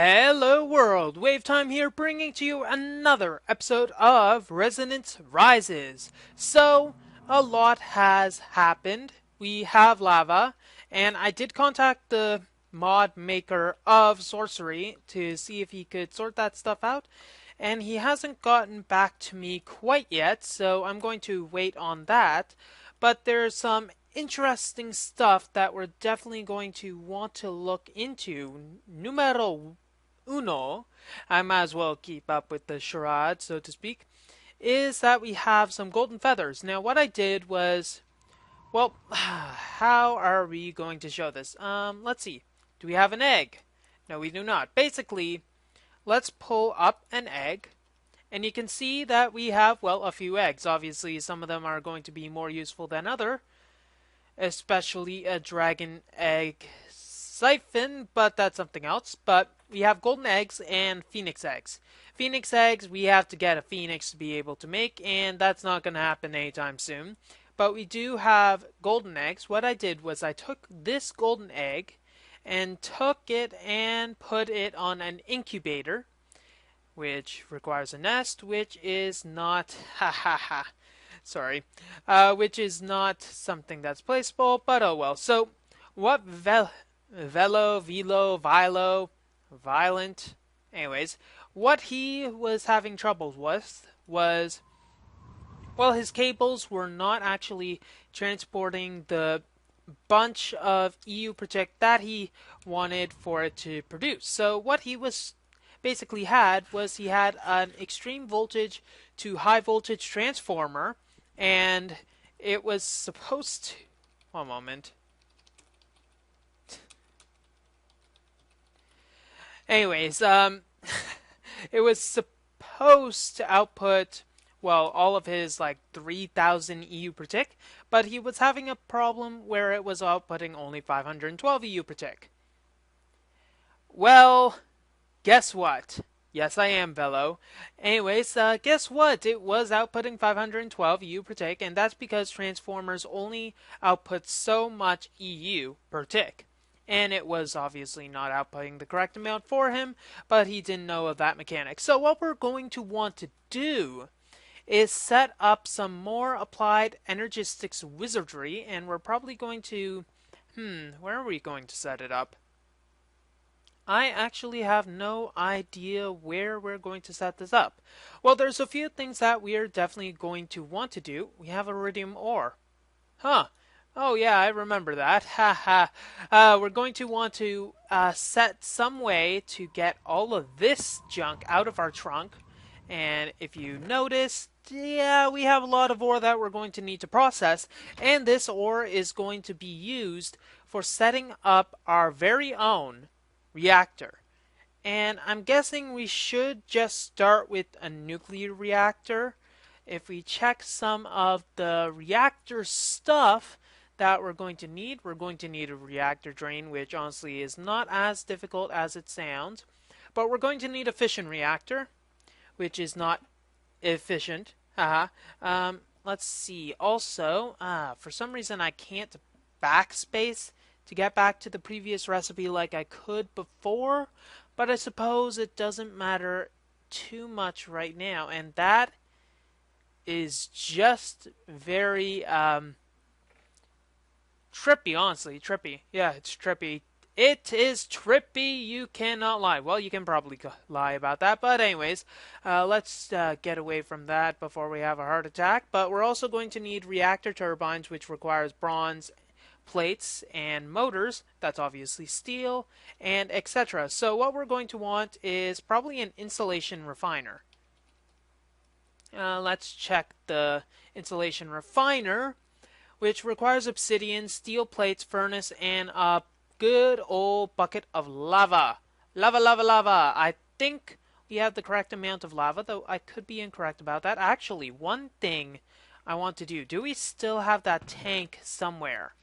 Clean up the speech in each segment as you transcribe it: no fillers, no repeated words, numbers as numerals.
Hello world, WaveTime here bringing to you another episode of Resonance Rises. So, a lot has happened. We have lava, and I did contact the mod maker of sorcery to see if he could sort that stuff out, and he hasn't gotten back to me quite yet, so I'm going to wait on that. But there's some interesting stuff that we're definitely going to want to look into. Numero uno, I might as well keep up with the charade, so to speak, is that we have some golden feathers. Now, what I did was, well, how are we going to show this? Let's see. Do we have an egg? No, we do not. Basically, let's pull up an egg, and you can see that we have, well, a few eggs. Obviously, some of them are going to be more useful than other, especially a dragon egg siphon, but that's something else. But we have golden eggs and phoenix eggs. Phoenix eggs, we have to get a phoenix to be able to make, and that's not going to happen anytime soon. But we do have golden eggs. What I did was I took this golden egg and took it and put it on an incubator, which requires a nest, which is not, ha ha ha, sorry, which is not something that's placeable, but oh well. So, what Violent, anyways, what he was having troubles with was, well, his cables were not actually transporting the bunch of EU Protect that he wanted for it to produce. So what he was basically had was he had an extreme voltage to high voltage transformer, and it was supposed to, one moment. Anyways, it was supposed to output, well, all of his like 3000 EU per tick, but he was having a problem where it was outputting only 512 EU per tick. Well, guess what? Yes, I am Velo. Anyways, guess what? It was outputting 512 EU per tick, and that's because transformers only output so much EU per tick. And it was obviously not outputting the correct amount for him, but he didn't know of that mechanic. So what we're going to want to do is set up some more applied energistics wizardry, and we're probably going to, where are we going to set it up? I actually have no idea where we're going to set this up. Well, there's a few things that we are definitely going to want to do. We have iridium ore. Huh. Oh yeah, I remember that. Ha ha. We're going to want to set some way to get all of this junk out of our trunk. And if you notice, yeah, we have a lot of ore that we're going to need to process. And this ore is going to be used for setting up our very own reactor. And I'm guessing we should just start with a nuclear reactor. If we check some of the reactor stuff that we're going to need a reactor drain, which honestly is not as difficult as it sounds. But we're going to need a fission reactor, which is not efficient. Let's see. Also, for some reason I can't backspace to get back to the previous recipe like I could before, but I suppose it doesn't matter too much right now, and that is just very trippy, honestly. Trippy. Yeah, it's trippy. It is trippy, you cannot lie. Well, you can probably lie about that, but anyways, let's get away from that before we have a heart attack. But we're also going to need reactor turbines, which requires bronze plates and motors. That's obviously steel, and etc. So what we're going to want is probably an insulation refiner. Let's check the insulation refiner, which requires obsidian, steel plates, furnace, and a good old bucket of lava. Lava, lava, lava. I think we have the correct amount of lava, though I could be incorrect about that. Actually, one thing I want to do we still have that tank somewhere?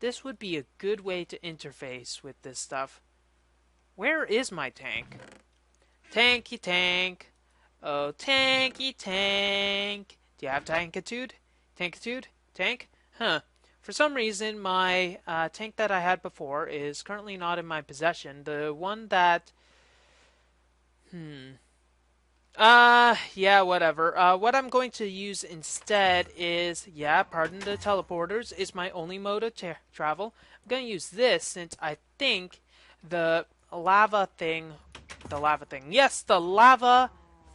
This would be a good way to interface with this stuff. Where is my tank? Tanky tank. Oh, tanky tank. Do you have tankitude? Tankitude? Tank? Huh. For some reason, my tank that I had before is currently not in my possession. The one that Hmm. Yeah, whatever. What I'm going to use instead is, yeah, pardon the teleporters, is my only mode of travel. I'm going to use this since I think the lava thing, yes, the lava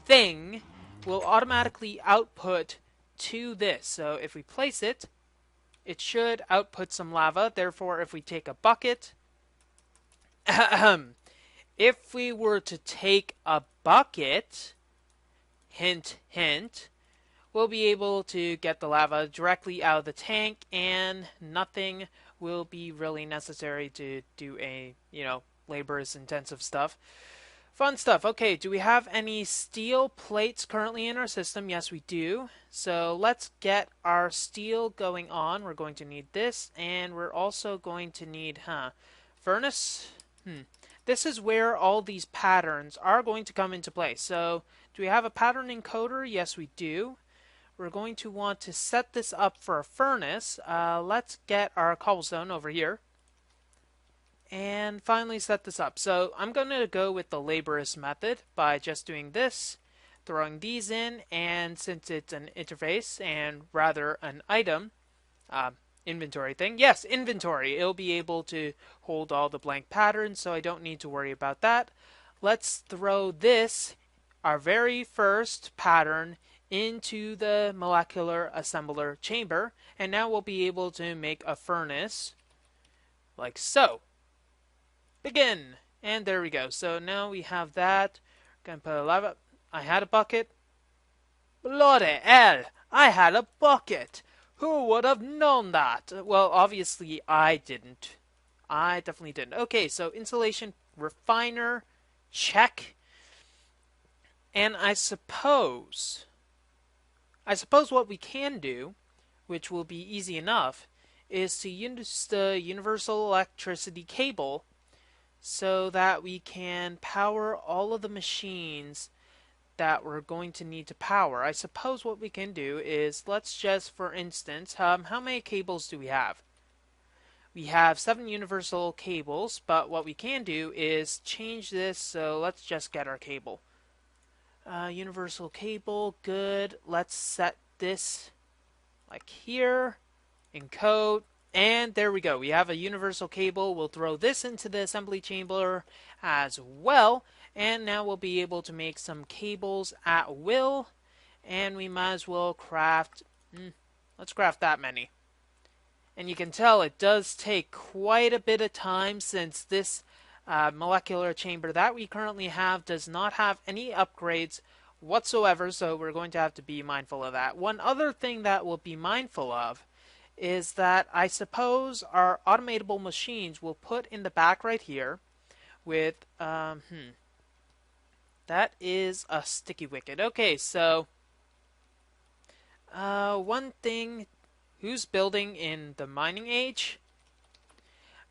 thing will automatically output to this. So if we place it, it should output some lava. Therefore, if we take a bucket, if we were to take a bucket, hint, hint, we'll be able to get the lava directly out of the tank, and nothing will be really necessary to do a, laborious intensive stuff. Fun stuff. Okay, do we have any steel plates currently in our system? Yes, we do. So let's get our steel going on. We're going to need this, and we're also going to need, furnace? This is where all these patterns are going to come into play. So, do we have a pattern encoder? Yes, we do. We're going to want to set this up for a furnace. Let's get our cobblestone over here and finally set this up. So I'm going to go with the laborious method by just doing this, throwing these in, and since it's an interface and rather an item, uh, inventory thing, yes, inventory, it'll be able to hold all the blank patterns, so I don't need to worry about that. Let's throw this, our very first pattern, into the molecular assembler chamber, and now we'll be able to make a furnace like so. Begin! And there we go. So now we have that. Gonna put a lava. I had a bucket. Bloody hell! I had a bucket! Who would have known that? Well, obviously I didn't. I definitely didn't. Okay, so insulation refiner, check. And I suppose what we can do, which will be easy enough, is to use the universal electricity cable so that we can power all of the machines that we're going to need to power. I suppose what we can do is, let's just, for instance, how many cables do we have? We have 7 universal cables, but what we can do is change this, so let's just get our cable. Universal cable, good. Let's set this like here, encode, and there we go. We have a universal cable. We'll throw this into the assembly chamber as well. And now we'll be able to make some cables at will. And we might as well craft, let's craft that many. And you can tell it does take quite a bit of time since this molecular chamber that we currently have does not have any upgrades whatsoever. So we're going to have to be mindful of that. One other thing that we'll be mindful of is that I suppose our automatable machines will put in the back right here with, that is a sticky wicket. Okay, so, one thing, who's building in the mining age?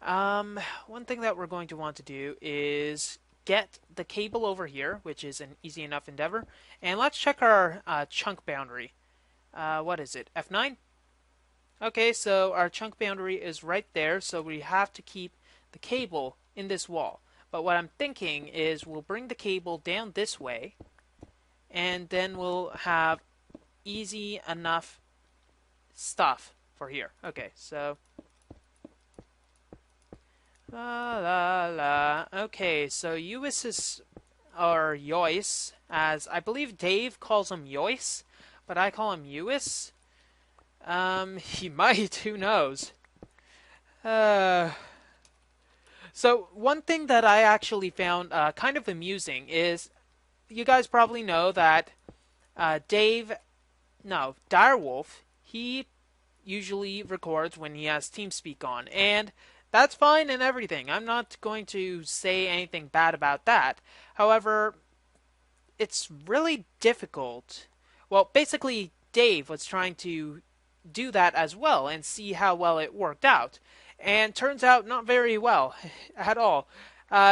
One thing that we're going to want to do is get the cable over here, which is an easy enough endeavor, and let's check our chunk boundary. What is it, F9? Okay, so our chunk boundary is right there, so we have to keep the cable in this wall. But what I'm thinking is we'll bring the cable down this way, and then we'll have easy enough stuff for here. Okay, so la la la. Okay, so Uis or Yois, as I believe Dave calls him Yois, but I call him Uis. He might, who knows? So one thing that I actually found kind of amusing is, you guys probably know that Direwolf, he usually records when he has TeamSpeak on, and that's fine and everything. I'm not going to say anything bad about that. However, it's really difficult. Well, basically, Dave was trying to do that as well and see how well it worked out. And turns out not very well at all.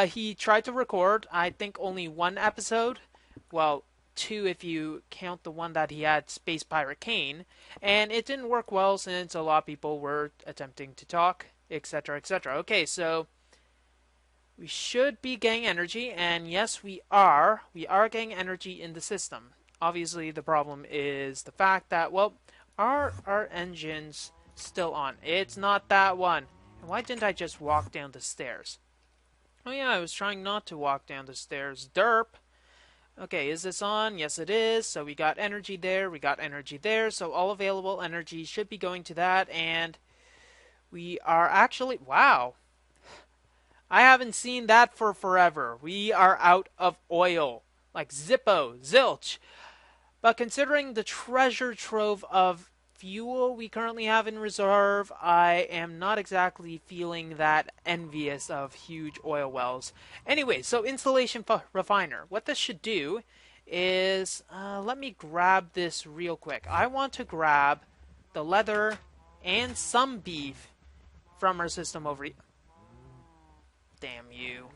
He tried to record, I think, only one episode. Well, two if you count the one that he had Space Pirate Kane. And it didn't work well since a lot of people were attempting to talk, etc., etc. Okay, so We should be getting energy, and yes, we are. We are getting energy in the system. Obviously, the problem is the fact that, well, are our engines still on? It's not that one. And why didn't I just walk down the stairs? Oh yeah, I was trying not to walk down the stairs. Derp. Okay, is this on? Yes, it is. So we got energy there, we got energy there. So all available energy should be going to that, and we are actually... Wow. I haven't seen that for forever. We are out of oil. Like Zippo, zilch. But considering the treasure trove of fuel we currently have in reserve, I am not exactly feeling that envious of huge oil wells. Anyway, so installation refiner. What this should do is, let me grab this real quick. I want to grab the leather and some beef from our system over here. Damn you.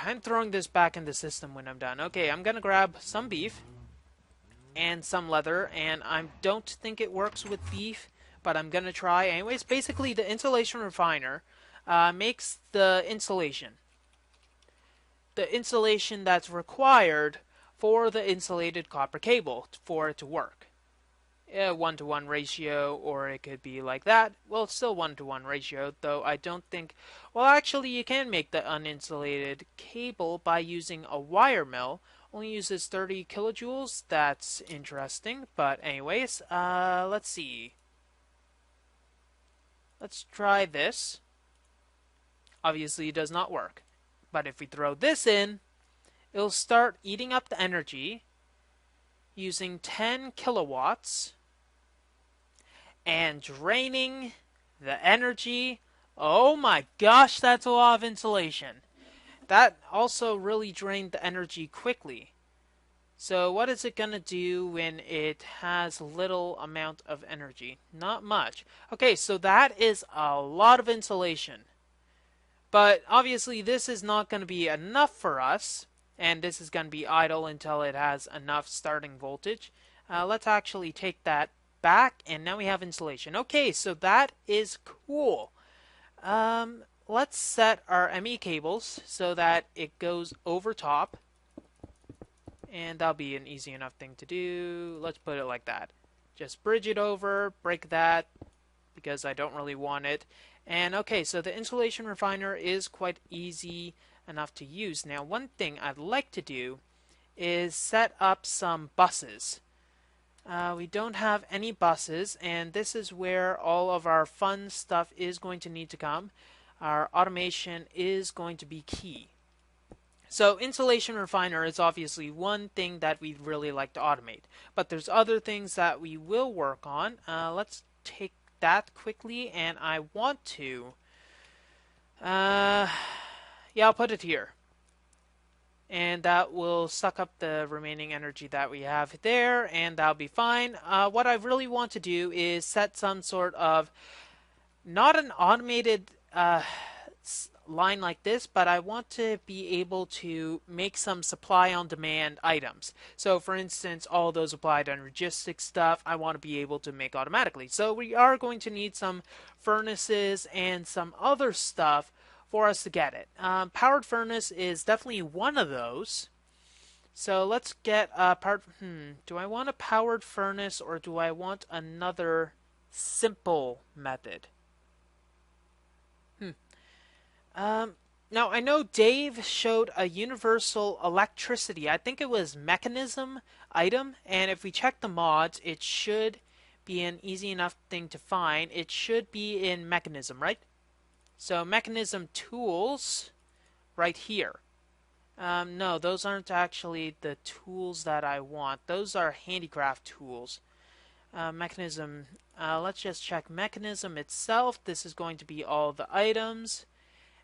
I'm throwing this back in the system when I'm done. Okay, I'm gonna grab some beef and some leather, and I don't think it works with beef, but I'm gonna try anyways. Basically, the insulation refiner makes the insulation that's required for the insulated copper cable for it to work. A 1-to-1 ratio, or it could be like that. Well, it's still 1-to-1 ratio, though I don't think... Well, actually, you can make the uninsulated cable by using a wire mill. Only uses 30 kilojoules. That's interesting. But anyways, let's see. Let's try this. Obviously, it does not work. But if we throw this in, it'll start eating up the energy using 10 kilowatts and draining the energy. Oh my gosh, that's a lot of insulation. That also really drained the energy quickly. So what is it going to do when it has little amount of energy? Not much. Okay, so that is a lot of insulation. But obviously this is not going to be enough for us. And this is going to be idle until it has enough starting voltage. Let's actually take that back, and now we have insulation. Okay, so that is cool. Let's set our ME cables so that it goes over top, and that'll be an easy enough thing to do. Let's put it like that. Just bridge it over, break that, because I don't really want it. And okay, so the insulation refiner is quite easy enough to use. Now, one thing I'd like to do is set up some buses. We don't have any buses, and this is where all of our fun stuff is going to need to come. Our automation is going to be key. So insulation refiner is obviously one thing that we'd really like to automate, but there's other things that we will work on. Let's take that quickly, and I want to yeah, I'll put it here. And that will suck up the remaining energy that we have there, and that'll be fine. What I really want to do is set some sort of, not an automated line like this, but I want to be able to make some supply on demand items. So for instance, all those applied energistic stuff I want to be able to make automatically. So we are going to need some furnaces and some other stuff for us to get it. Powered furnace is definitely one of those. So let's get a powered... do I want a powered furnace, or do I want another simple method? Now, I know Dave showed a universal electricity, I think it was mechanism item, and if we check the mods, it should be an easy enough thing to find. It should be in mechanism, right? So mechanism tools right here. No, those aren't actually the tools that I want. Those are handicraft tools. Mechanism, let's just check mechanism itself. This is going to be all the items.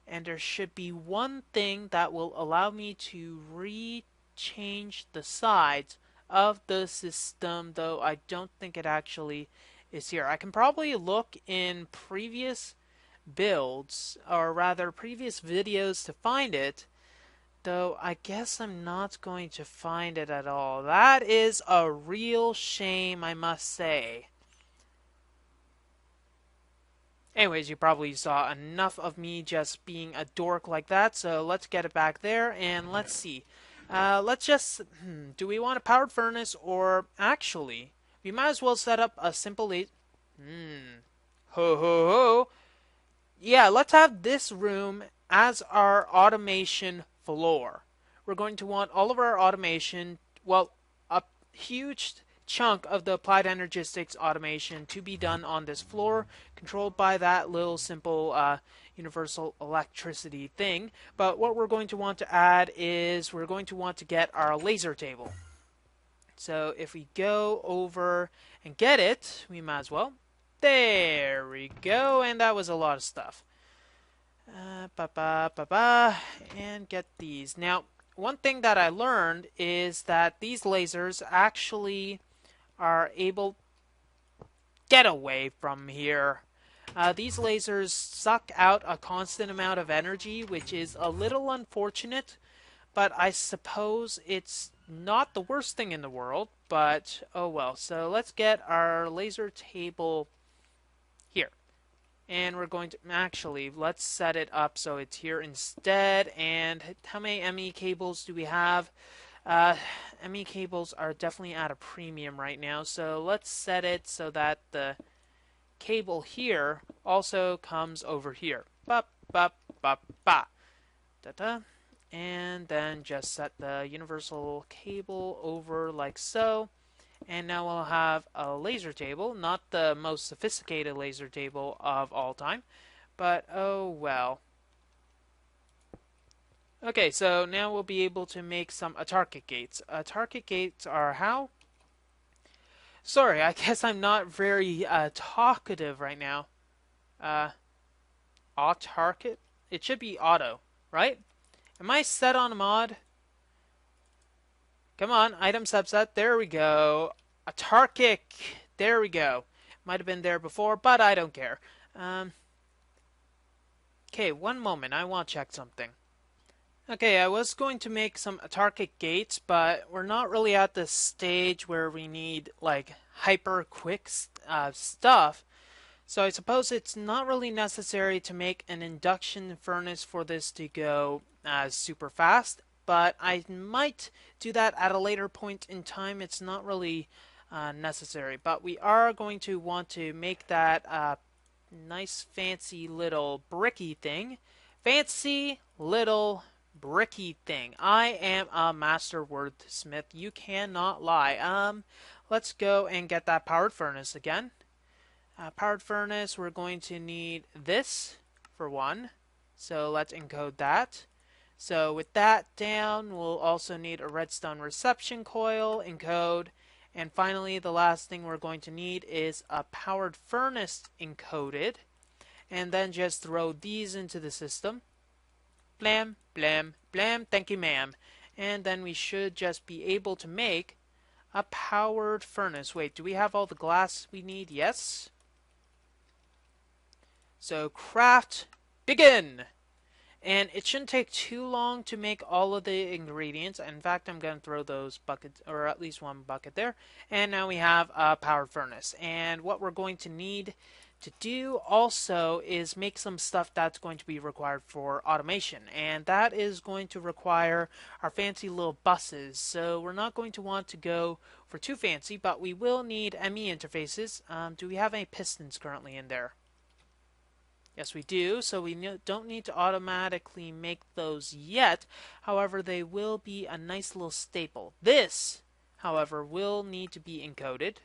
And there should be one thing that will allow me to re-change the sides of the system, though I don't think it actually is here. I can probably look in previous builds, or rather previous videos, to find it, though I guess I'm not going to find it at all. That is a real shame, I must say. Anyways, you probably saw enough of me just being a dork like that, so let's get it back there and let's see. Let's just, do we want a powered furnace or actually, we might as well set up a simple ho ho ho. Yeah, let's have this room as our automation floor. We're going to want all of our automation, well, a huge chunk of the applied energistics automation to be done on this floor, controlled by that little simple universal electricity thing. But what we're going to want to add is we're going to want to get our laser table. So if we go over and get it, we might as well. There we go, and that was a lot of stuff. And get these. Now, one thing that I learned is that these lasers actually are able to get away from here. These lasers suck out a constant amount of energy, which is a little unfortunate, but I suppose it's not the worst thing in the world, but oh well. So let's get our laser table here. And we're going to, actually, let's set it up so it's here instead. And how many ME cables do we have? ME cables are definitely at a premium right now, so let's set it so that the cable here also comes over here. Ba ba ba ba. Da da. And then just set the universal cable over like so. And now we'll have a laser table, not the most sophisticated laser table of all time, but oh well. Okay, so now we'll be able to make some autarkic gates. Autarkic gates are how? Sorry, I guess I'm not very talkative right now. Uh, autarkic? It should be auto, right? Am I set on a mod? Come on, item subset. There we go. Autarkic. There we go. Might have been there before, but I don't care. Okay, one moment. I want to check something. Okay, I was going to make some autarkic gates, but we're not really at the stage where we need, like, hyper quick stuff. So I suppose it's not really necessary to make an induction furnace for this to go super fast, but I might do that at a later point in time. It's not really necessary, but we are going to want to make that nice fancy little bricky thing. Fancy little bricky thing. I am a master wordsmith. You cannot lie. Let's go and get that powered furnace again. Powered furnace, we're going to need this for one. So let's encode that. So with that down, we'll also need a redstone reception coil, encode. And finally, the last thing we're going to need is a powered furnace encoded. And then just throw these into the system. Blam, blam, blam, thank you ma'am. And then we should just be able to make a powered furnace. Wait, do we have all the glass we need? Yes. So craft, begin! And it shouldn't take too long to make all of the ingredients. In fact, I'm going to throw those buckets, or at least one bucket there. And now we have a powered furnace. And what we're going to need to do also is make some stuff that's going to be required for automation. And that is going to require our fancy little buses. So we're not going to want to go for too fancy, but we will need ME interfaces. Do we have any pistons currently in there? Yes, we do, so we don't need to automatically make those yet. However, they will be a nice little staple. This, however, will need to be encoded.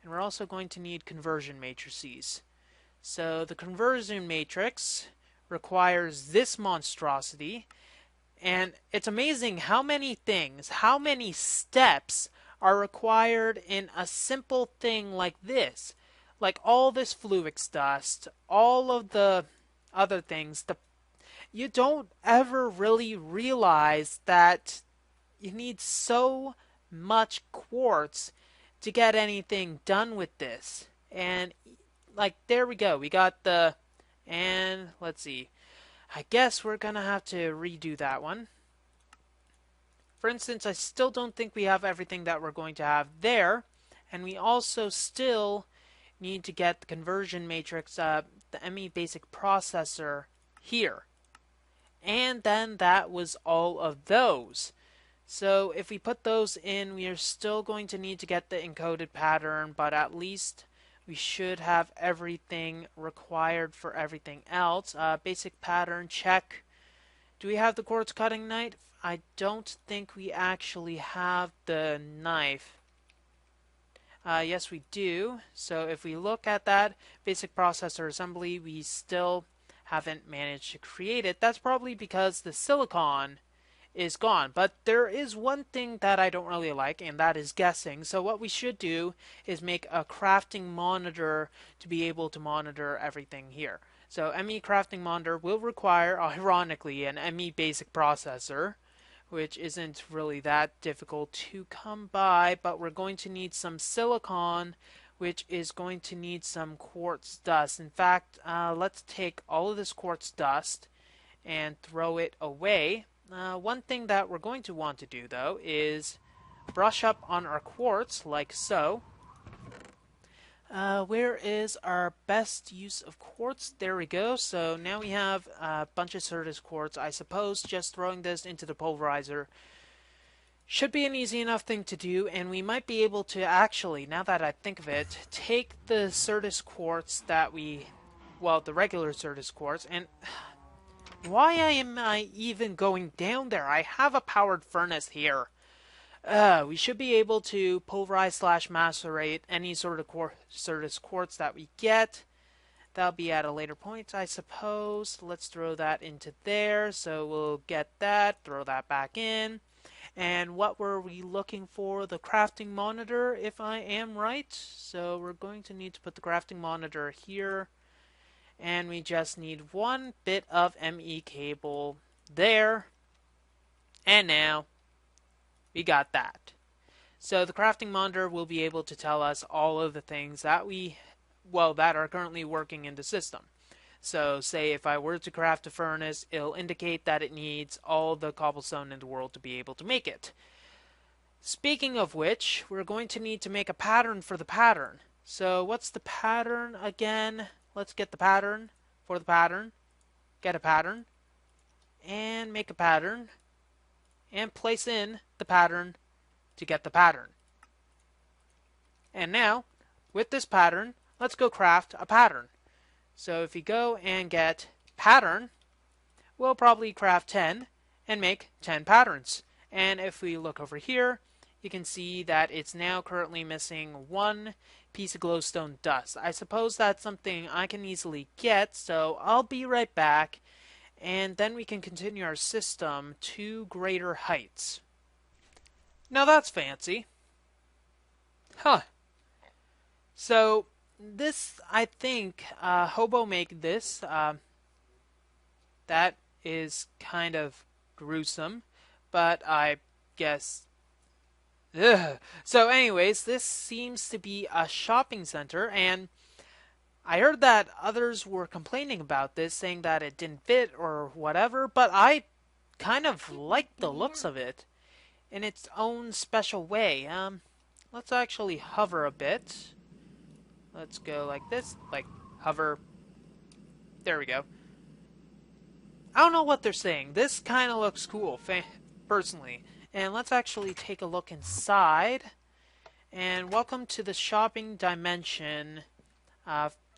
And we're also going to need conversion matrices. So the conversion matrix requires this monstrosity. And it's amazing how many things, how many steps are required in a simple thing like this. Like all this fluix dust, all of the other things, you don't ever really realize that you need so much quartz to get anything done with this. And like there we go, we got the, and let's see, I guess we're gonna have to redo that one. For instance, I still don't think we have everything that we're going to have there, and we also still need to get the conversion matrix the ME basic processor here. And then that was all of those. So if we put those in, we are still going to need to get the encoded pattern, but at least we should have everything required for everything else. Basic pattern, check. Do we have the quartz cutting knife? I don't think we actually have the knife. Yes, we do. So if we look at that basic processor assembly, we still haven't managed to create it. That's probably because the silicon is gone. But there is one thing that I don't really like, and that is guessing. So what we should do is make a crafting monitor to be able to monitor everything here. So ME crafting monitor will require, ironically, an ME basic processor, which isn't really that difficult to come by, but we're going to need some silicon, which is going to need some quartz dust. In fact, let's take all of this quartz dust and throw it away. One thing that we're going to want to do, though, is brush up on our quartz, like so. Where is our best use of quartz? There we go. So now we have a bunch of Certus quartz. I suppose just throwing this into the pulverizer should be an easy enough thing to do, and we might be able to actually, now that I think of it, take the Certus quartz that the regular Certus quartz, and why am I even going down there? I have a powered furnace here. We should be able to pulverize / macerate any sort of Certus quartz that we get. That'll be at a later point, I suppose. Let's throw that into there. So we'll get that, throw that back in. And what were we looking for? The crafting monitor, if I am right. So we're going to need to put the crafting monitor here. And we just need one bit of ME cable there. And now we got that. So the crafting monitor will be able to tell us all of the things that that are currently working in the system. So say if I were to craft a furnace, it'll indicate that it needs all the cobblestone in the world to be able to make it. Speaking of which, we're going to need to make a pattern for the pattern. So what's the pattern again? Let's get the pattern for the pattern. Get a pattern. And make a pattern. And place in the pattern to get the pattern. And now, with this pattern, let's go craft a pattern. So if we go and get pattern, we'll probably craft 10 and make 10 patterns. And if we look over here, you can see that it's now currently missing one piece of glowstone dust. I suppose that's something I can easily get, so I'll be right back. And then we can continue our system to greater heights. Now that's fancy. Huh. So this, I think, Hobo make this. That is kind of gruesome, but I guess. Ugh. So anyways, this seems to be a shopping center, and I heard that others were complaining about this, saying that it didn't fit or whatever, but I kind of like the looks of it in its own special way. Let's actually hover a bit. Let's go like this, like hover. There we go. I don't know what they're saying. This kind of looks cool, personally. And let's actually take a look inside. And welcome to the shopping dimension.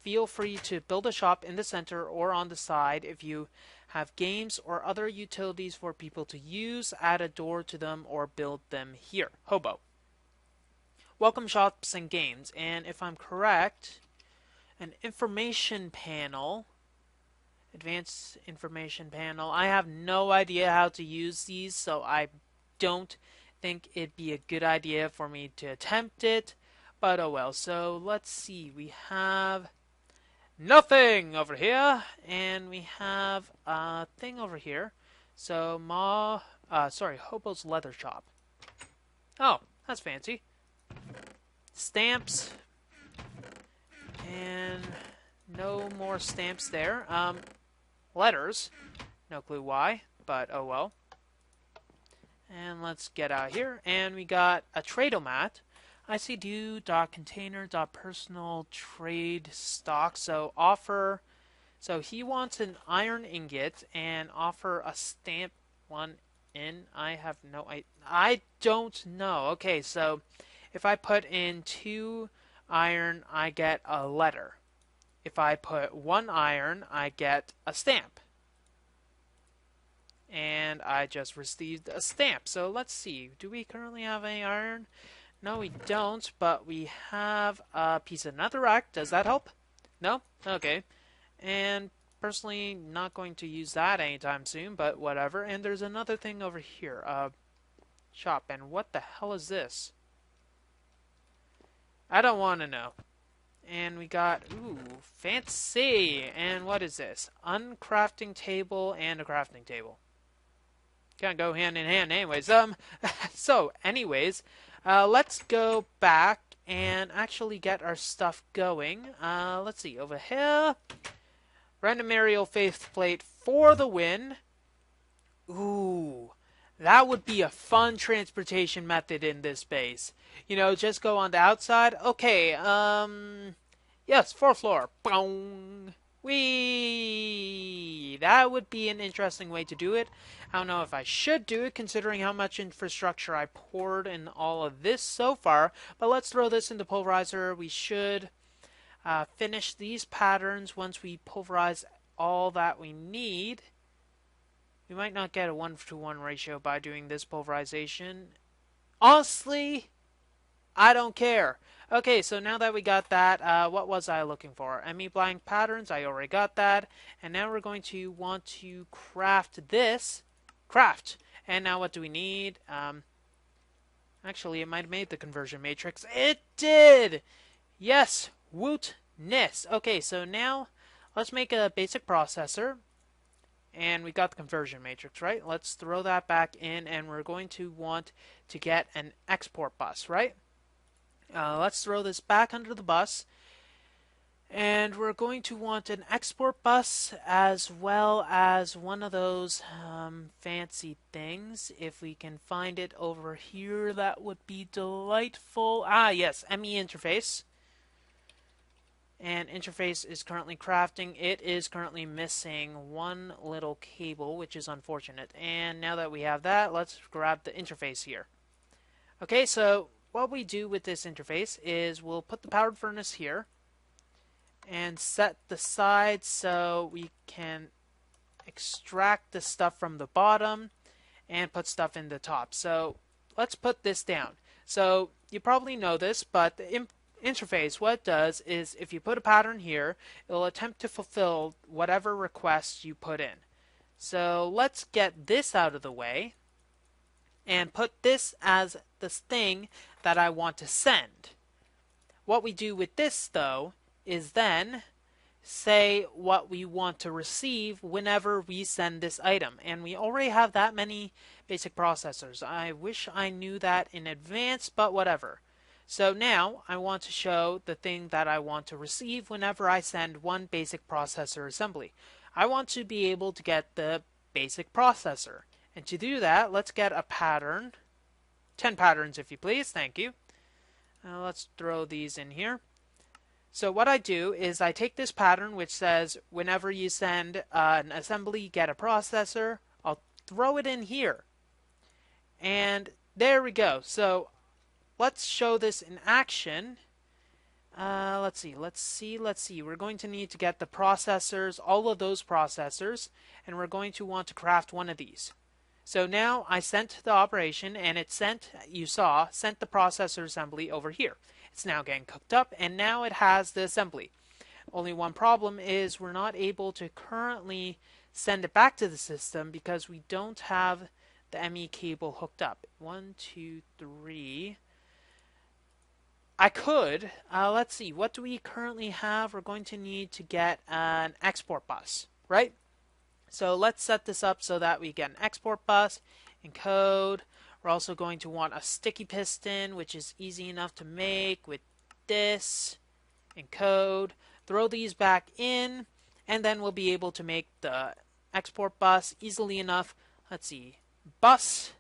Feel free to build a shop in the center or on the side. If you have games or other utilities for people to use, add a door to them or build them here. Hobo. Welcome shops and games. And if I'm correct, an information panel, advanced information panel. I have no idea how to use these, so I don't think it'd be a good idea for me to attempt it. But oh well. So let's see. We have nothing over here, and we have a thing over here. So Hobo's leather shop. Oh, that's fancy. Stamps, and no more stamps there. Letters, no clue why, but oh well. And let's get out here, and we got a trade-o-mat. ICDU.container.personal trade stock. So offer So he wants an iron ingot and offer a stamp one in. I don't know. Okay, so if I put in 2 iron, I get a letter. If I put 1 iron, I get a stamp. And I just received a stamp. So let's see. Do we currently have any iron? No, we don't, but we have a piece of netherrack. Does that help? No? Okay. And personally, not going to use that anytime soon, but whatever. And there's another thing over here. Shop. And what the hell is this? I don't want to know. And we got, ooh, fancy. And what is this? Uncrafting table and a crafting table. Kind of go hand in hand anyways. Let's go back and actually get our stuff going. Let's see, over here. Random aerial faceplate for the win. Ooh, that would be a fun transportation method in this base. You know, just go on the outside. Okay, yes, 4th floor. Boom. Whee! That would be an interesting way to do it. I don't know if I should do it, considering how much infrastructure I poured in all of this so far. But let's throw this in the pulverizer. We should finish these patterns once we pulverize all that we need. We might not get a 1-to-1 ratio by doing this pulverization. Honestly, I don't care. Okay, so now that we got that, what was I looking for? ME blank patterns, I already got that. And now we're going to want to craft this. Craft. And now what do we need? Actually, it might have made the conversion matrix. It did! Yes, wootness. Okay, so now let's make a basic processor. And we got the conversion matrix, right? Let's throw that back in, and we're going to want to get an export bus, right? Let's throw this back under the bus. And we're going to want an export bus as well as one of those fancy things. If we can find it over here, that would be delightful. Ah, yes, ME interface. And interface is currently crafting. It is currently missing one little cable, which is unfortunate. And now that we have that, let's grab the interface here. Okay, so what we do with this interface is we'll put the powered furnace here and set the sides so we can extract the stuff from the bottom and put stuff in the top. So let's put this down. So you probably know this, but the interface, what it does is if you put a pattern here, it'll attempt to fulfill whatever request you put in. So let's get this out of the way and put this as the thing that I want to send. What we do with this, though, is then say what we want to receive whenever we send this item. And we already have that many basic processors. I wish I knew that in advance, but whatever. So now I want to show the thing that I want to receive whenever I send one basic processor assembly. I want to be able to get the basic processor. And to do that, let's get a pattern. 10 patterns if you please, thank you. Let's throw these in here. So what I do is I take this pattern which says whenever you send an assembly, get a processor. I'll throw it in here. And there we go. So let's show this in action. Let's see. We're going to need to get the processors, all of those processors, and we're going to want to craft one of these. So now I sent the operation, and it sent, you saw, sent the processor assembly over here. It's now getting cooked up, and now it has the assembly. Only one problem is we're not able to currently send it back to the system because we don't have the ME cable hooked up. 1, 2, 3. I could. Let's see. What do we currently have? We're going to need to get an export bus, right? So let's set this up so that we get an export bus in code. We're also going to want a sticky piston, which is easy enough to make with this in code. Throw these back in, and then we'll be able to make the export bus easily enough. Let's see. Bus.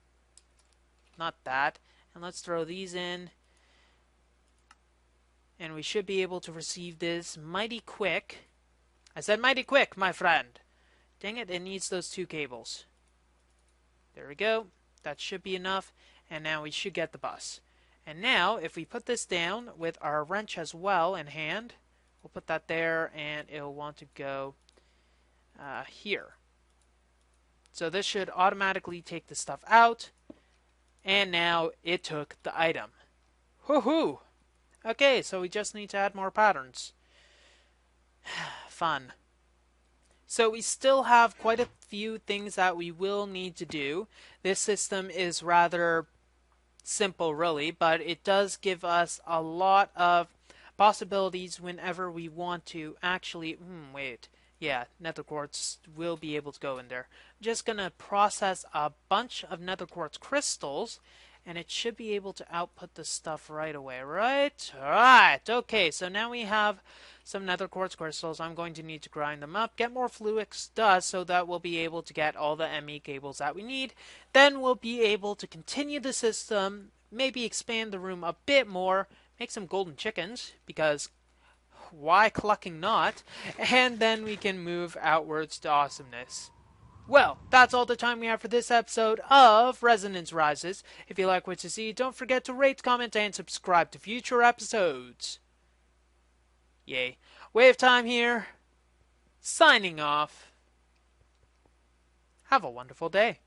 Not that. And let's throw these in. And we should be able to receive this mighty quick. I said mighty quick, my friend. Dang it, it needs those 2 cables. There we go. That should be enough. And now we should get the bus. And now, if we put this down with our wrench as well in hand, we'll put that there, and it'll want to go here. So this should automatically take the stuff out. And now it took the item. Woohoo! Okay, so we just need to add more patterns. Fun. So we still have quite a few things that we will need to do. This system is rather simple, really, but it does give us a lot of possibilities whenever we want to actually... wait. Yeah, nether quartz will be able to go in there. I'm just going to process a bunch of nether quartz crystals, and it should be able to output the stuff right away, right? Alright, okay, so now we have some nether quartz crystals. I'm going to need to grind them up, get more fluix dust so that we'll be able to get all the ME cables that we need. Then we'll be able to continue the system, maybe expand the room a bit more, make some golden chickens, because why clucking not? And then we can move outwards to awesomeness. Well, that's all the time we have for this episode of Resonance Rises. If you like what you see, don't forget to rate, comment, and subscribe to future episodes. Yay. WayofTime here, signing off. Have a wonderful day.